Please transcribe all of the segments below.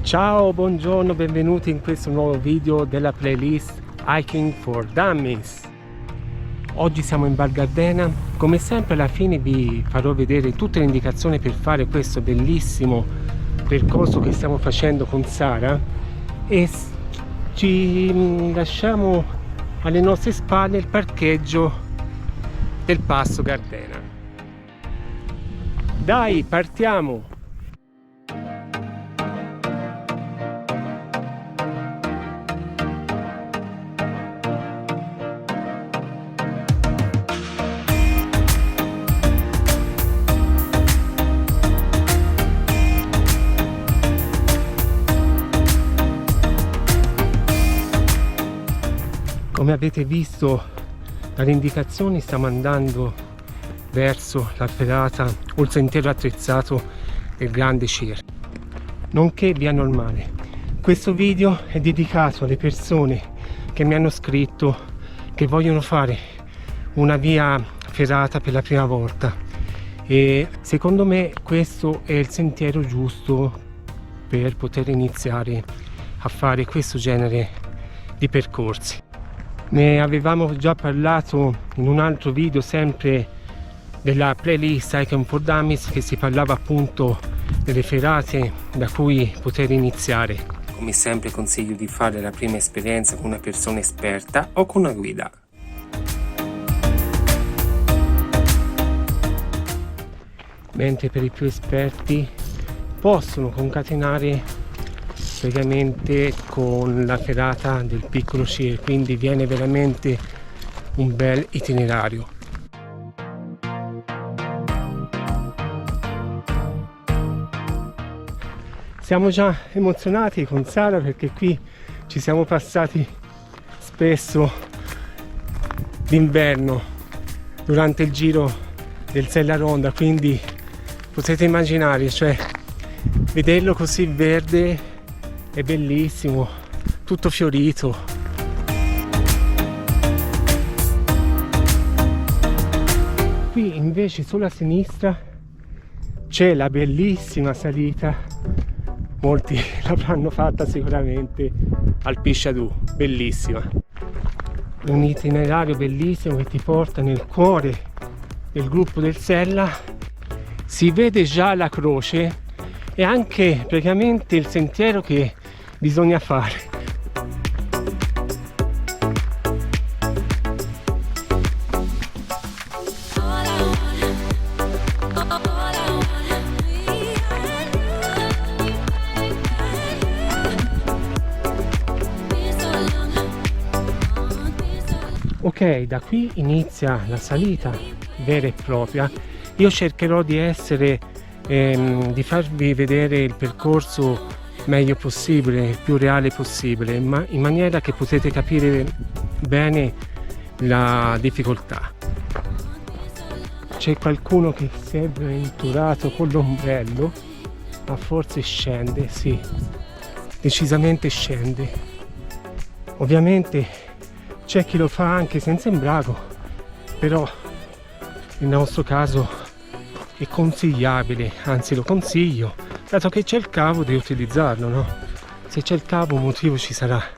Ciao, buongiorno, benvenuti in questo nuovo video della playlist Hiking for Dummies. Oggi siamo in Val Gardena. Come sempre alla fine vi farò vedere tutte le indicazioni per fare questo bellissimo percorso che stiamo facendo con Sara e ci lasciamo alle nostre spalle il parcheggio del Passo Gardena. Dai, partiamo! Come avete visto dalle indicazioni stiamo andando verso la ferata o il sentiero attrezzato del Grande Cir, nonché via normale. Questo video è dedicato alle persone che mi hanno scritto che vogliono fare una via ferrata per la prima volta e secondo me questo è il sentiero giusto per poter iniziare a fare questo genere di percorsi. Ne avevamo già parlato in un altro video sempre della playlist Hiking for Dummies, che si parlava appunto delle ferate da cui poter iniziare. Come sempre consiglio di fare la prima esperienza con una persona esperta o con una guida. Mentre per i più esperti possono concatenare praticamente con la ferata del Piccolo Cir, quindi viene veramente un bel itinerario. Siamo già emozionati con Sara perché qui ci siamo passati spesso d'inverno durante il giro del Sella Ronda, quindi potete immaginare, cioè vederlo così verde è bellissimo, tutto fiorito. Qui invece sulla sinistra c'è la bellissima salita, molti l'avranno fatta sicuramente, al Pisciadù, bellissima. Un itinerario bellissimo che ti porta nel cuore del gruppo del Sella, si vede già la croce e anche praticamente il sentiero che bisogna fare. Ok, da qui inizia la salita vera e propria. Io cercherò di di farvi vedere il percorso meglio possibile, il più reale possibile, ma in maniera che potete capire bene la difficoltà. C'è qualcuno che si è avventurato con l'ombrello, ma forse scende, sì, decisamente scende. Ovviamente c'è chi lo fa anche senza imbrago, però nel nostro caso è consigliabile, anzi lo consiglio, dato che c'è il cavo di utilizzarlo, no? Se c'è il cavo un motivo ci sarà.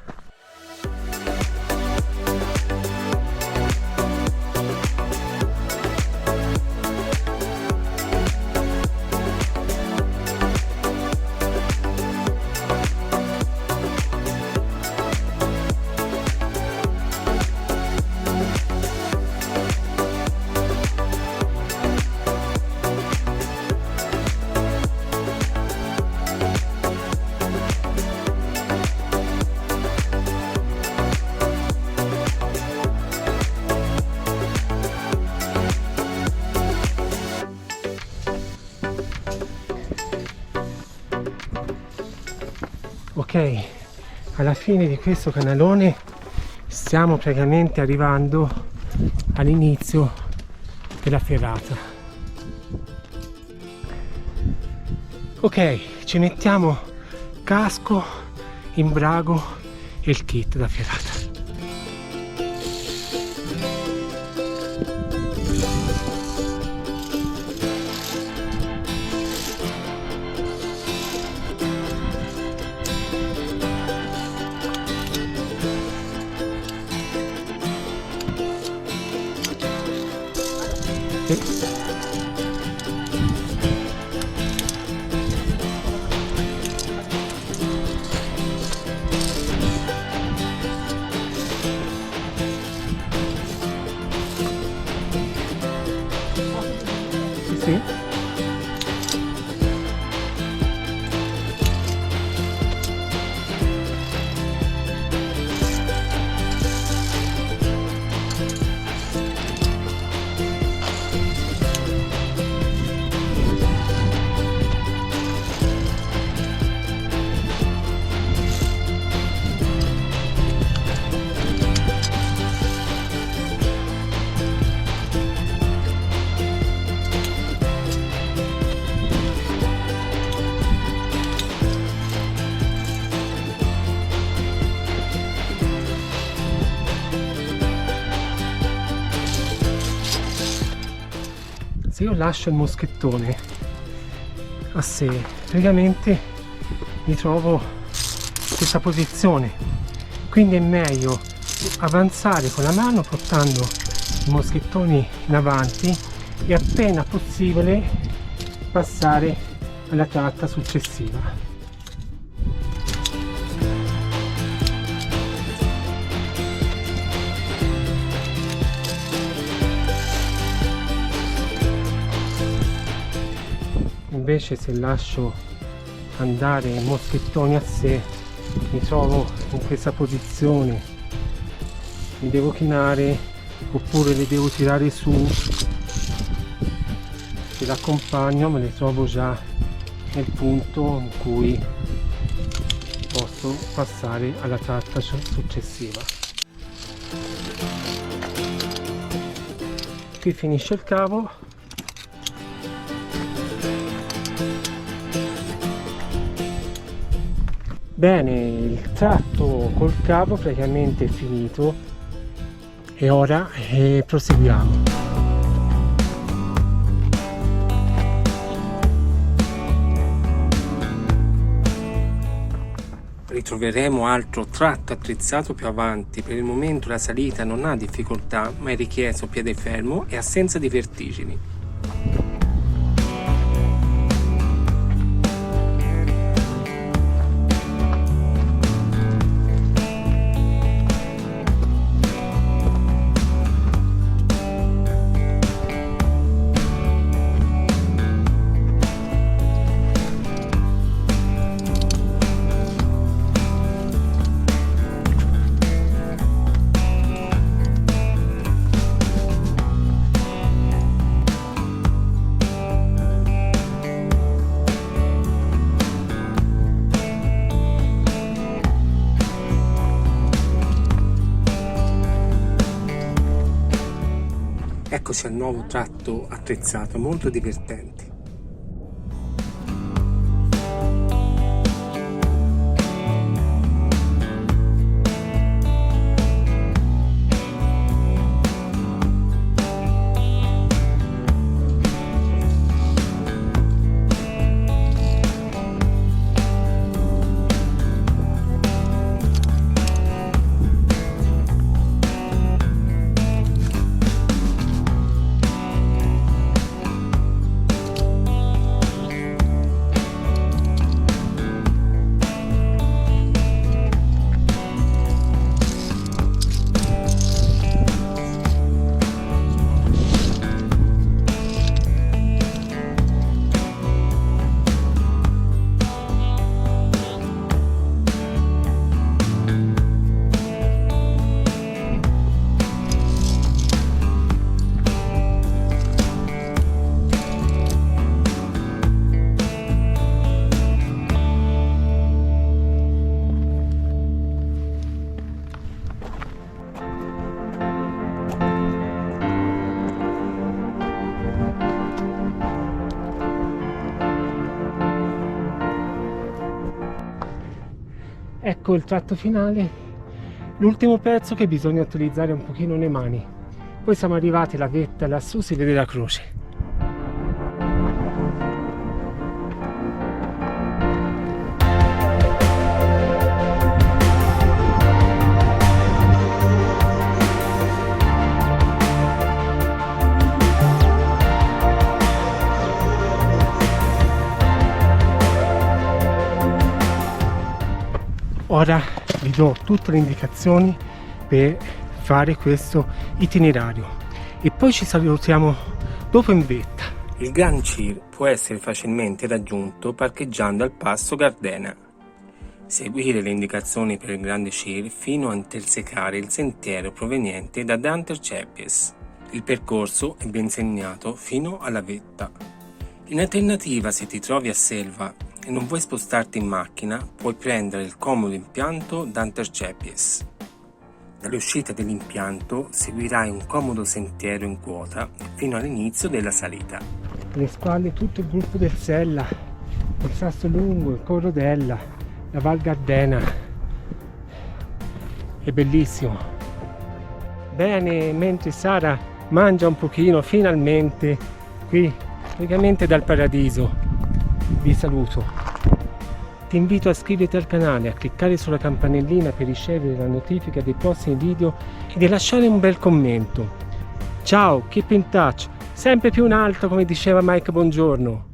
Ok, alla fine di questo canalone stiamo praticamente arrivando all'inizio della ferrata. Ok, ci mettiamo casco, imbrago e il kit da ferrata. Sì. Sì. Se io lascio il moschettone a sé, praticamente mi trovo in questa posizione, quindi è meglio avanzare con la mano portando i moschettoni in avanti e appena possibile passare alla tratta successiva. Invece se lascio andare i moschettoni a sé mi trovo in questa posizione, mi devo chinare oppure li devo tirare su. Se l'accompagno me ne trovo già nel punto in cui posso passare alla tratta successiva. Qui finisce il cavo. Bene, il tratto col cavo praticamente è finito e ora proseguiamo. Ritroveremo altro tratto attrezzato più avanti. Per il momento la salita non ha difficoltà, ma è richiesto piede fermo e assenza di vertigini. Eccoci al nuovo tratto attrezzato, molto divertente. Ecco il tratto finale, l'ultimo pezzo che bisogna utilizzare un pochino le mani. Poi siamo arrivati alla vetta, lassù si vede la croce. Ora vi do tutte le indicazioni per fare questo itinerario e poi ci salutiamo dopo in vetta. Il Grand Cir può essere facilmente raggiunto parcheggiando al passo Gardena. Seguire le indicazioni per il Grande Cir fino a intersecare il sentiero proveniente da Danterceppes. Il percorso è ben segnato fino alla vetta. In alternativa, se ti trovi a Selva e non vuoi spostarti in macchina, puoi prendere il comodo impianto Danterceppes. Dall'uscita dell'impianto seguirai un comodo sentiero in quota fino all'inizio della salita. Alle spalle tutto il gruppo del Sella, il Sasso Lungo, il Corrodella, la Val Gardena. È bellissimo. Bene, mentre Sara mangia un pochino, finalmente qui praticamente dal paradiso. Vi saluto. Ti invito a iscriverti al canale, a cliccare sulla campanellina per ricevere la notifica dei prossimi video e di lasciare un bel commento. Ciao, keep in touch, sempre più in alto come diceva Mike Buongiorno.